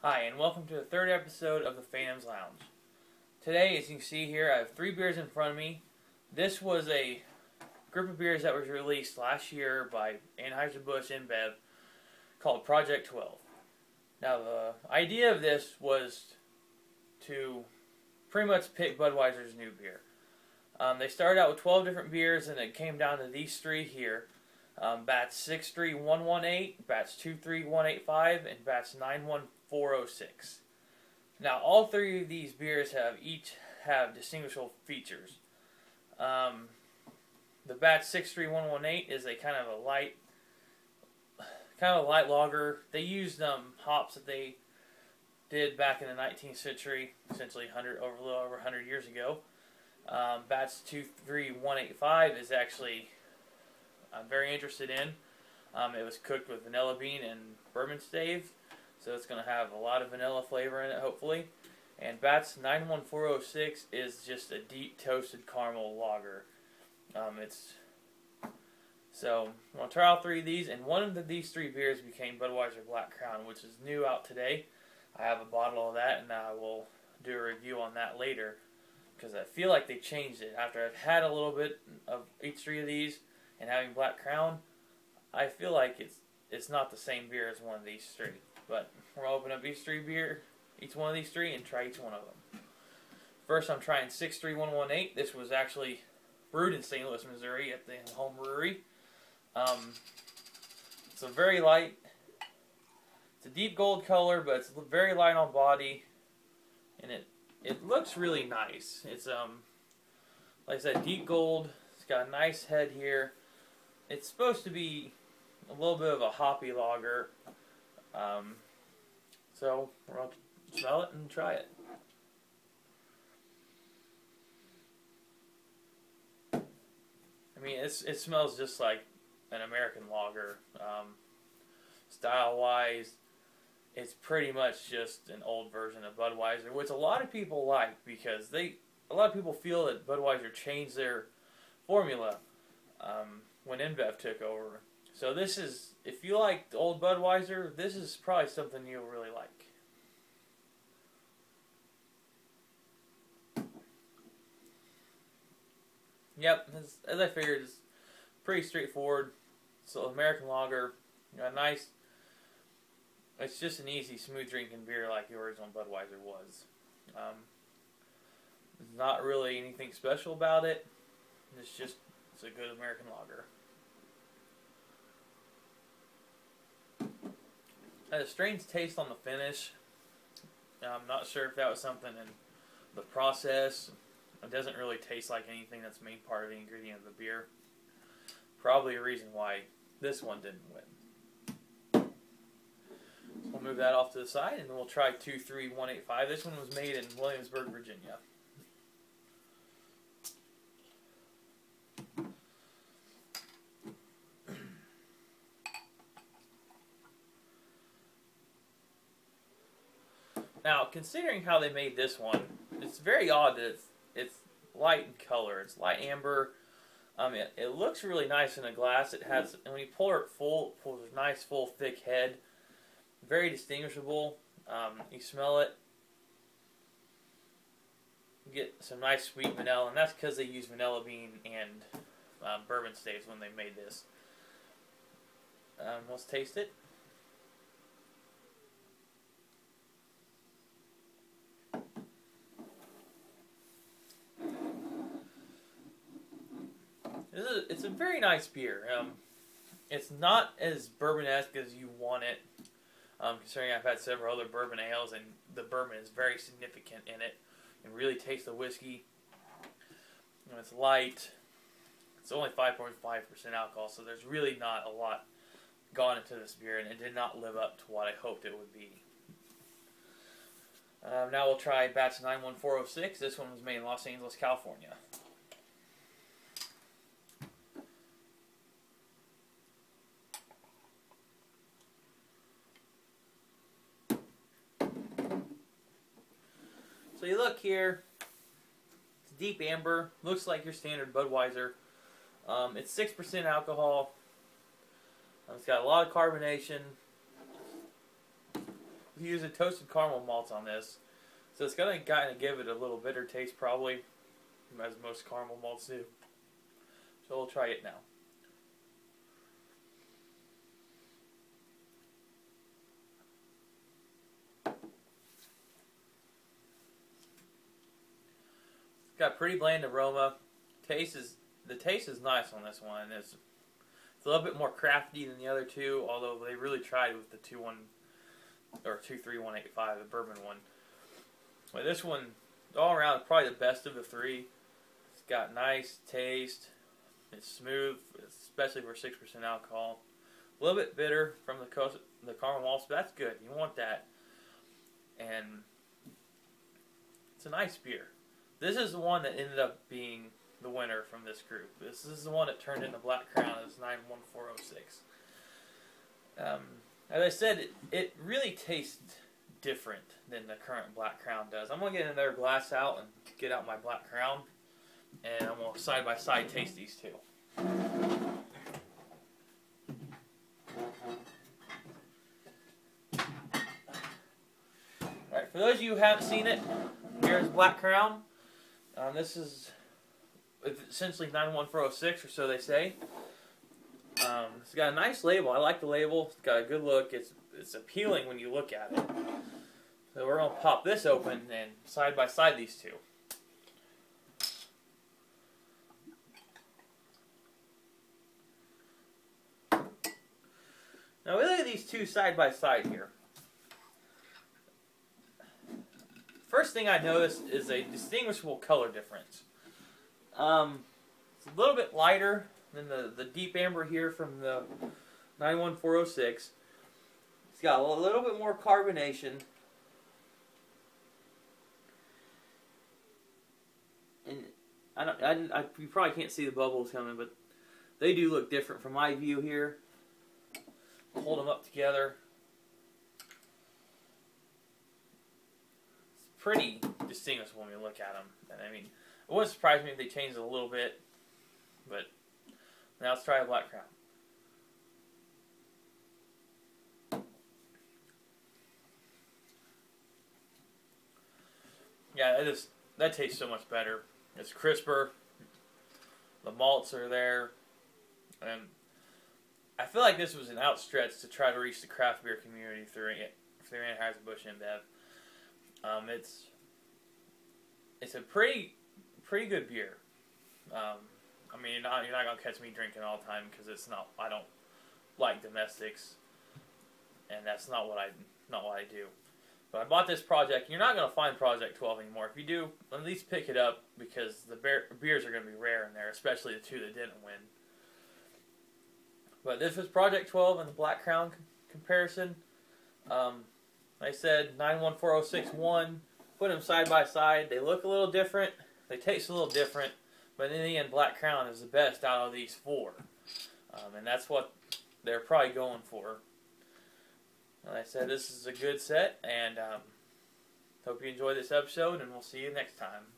Hi, and welcome to the third episode of the Phantom's Lounge. Today, as you can see here, I have 3 beers in front of me. This was a group of beers that was released last year by Anheuser-Busch Inbev called Project 12. Now, the idea of this was to pretty much pick Budweiser's new beer. They started out with 12 different beers, and it came down to these 3 here. Batch 63118, batch 23185, and batch 91406. Now, all 3 of these beers each have distinguishable features. The batch 63118 is a kind of a light lager. They used hops that they did back in the 19th century, essentially a little over 100 years ago. Batch 23185 is actually I'm very interested in. It was cooked with vanilla bean and bourbon stave, so it's going to have a lot of vanilla flavor in it, hopefully. And batch 91406 is just a deep toasted caramel lager. So I'm going to try all 3 of these, and one of these 3 beers became Budweiser Black Crown, which is new out today. I have a bottle of that, and I will do a review on that later, because I feel like they changed it. After I've had a little bit of each 3 of these, and having Black Crown, I feel like it's not the same beer as one of these 3. But we're going to open up each one of these 3, and try each one of them. First, I'm trying 63118. This was actually brewed in St. Louis, Missouri at the home brewery. It's a very light, it's a deep gold color, but it's very light on body, and it looks really nice. It's like I said, deep gold. It's got a nice head here. It's supposed to be a little bit of a hoppy lager. So we're going to smell it and try it. I mean, it smells just like an American lager. Style-wise, it's pretty much just an old version of Budweiser, which a lot of people like, because a lot of people feel that Budweiser changed their formula when Inbev took over. So this is, if you like the old Budweiser, this is probably something you'll really like. Yep, as I figured, it's pretty straightforward. So American lager, nice. It's just an easy, smooth drinking beer like the original Budweiser was. There's not really anything special about it. It's a good American lager. It has a strange taste on the finish. I'm not sure if that was something in the process. It doesn't really taste like anything that's made part of the ingredient of the beer. Probably a reason why this one didn't win. So we'll move that off to the side, and then we'll try 23185. This one was made in Williamsburg, Virginia. Now, considering how they made this one, it's very odd that it's light in color. It's light amber. It looks really nice in a glass. It has, and when you pour it full, it pulls a nice, full, thick head. Very distinguishable. You smell it. You get some nice sweet vanilla, and that's because they use vanilla bean and bourbon staves when they made this. Let's taste it. It's a very nice beer. It's not as bourbon-esque as you want it, considering I've had several other bourbon ales, and the bourbon is very significant in it. You can really taste the whiskey. And it's light. It's only 5.5% alcohol, so there's really not a lot gone into this beer, and it did not live up to what I hoped it would be. Now we'll try batch 91406. This one was made in Los Angeles, California. So you look here, it's deep amber, looks like your standard Budweiser. It's 6% alcohol. It's got a lot of carbonation. using toasted caramel malts on this, so it's gonna kind of give it a little bitter taste, probably, as most caramel malts do. So we'll try it now. It's got pretty bland aroma. The taste is nice on this one. It's a little bit more crafty than the other two, although they really tried with the 23185, the bourbon one. But this one, all around, is probably the best of the three. It's got nice taste. It's smooth, especially for 6% alcohol. A little bit bitter from the caramel malts, but that's good. You want that. And it's a nice beer. This is the one that ended up being the winner from this group. This is the one that turned into Black Crown as 91406. As I said, it really tastes different than the current Black Crown does. I'm going to get another glass out and get out my Black Crown, and I'm going to side by side taste these two. Alright, for those of you who haven't seen it, here's Black Crown. This is essentially 91406, or so they say. It's got a nice label. I like the label. It's got a good look. It's appealing when you look at it. So we're going to pop this open and side by side these two. Now we look at these two side by side here. First thing I noticed is a distinguishable color difference. It's a little bit lighter than the deep amber here from the 91406. It's got a little bit more carbonation. And you probably can't see the bubbles coming, but they do look different from my view here. Hold them up together. It's pretty distinguishable when you look at them. And I mean, it wouldn't surprise me if they changed it a little bit. But now let's try a Black Crown. Yeah, that tastes so much better. It's crisper. The malts are there. And I feel like this was an outstretch to try to reach the craft beer community through Anheuser-Busch Inbev. It's a pretty good beer. I mean, you're not gonna catch me drinking all the time because I don't like domestics, and that's not what I do. But I bought this project. You're not gonna find Project 12 anymore. If you do, at least pick it up because the beers are gonna be rare in there, especially the two that didn't win. But this was Project 12 and the Black Crown comparison. Like I said, 91406 won. Put them side by side. They look a little different. They taste a little different. But in the end, Black Crown is the best out of these four. And that's what they're probably going for. Like I said, this is a good set. And hope you enjoyed this episode. And we'll see you next time.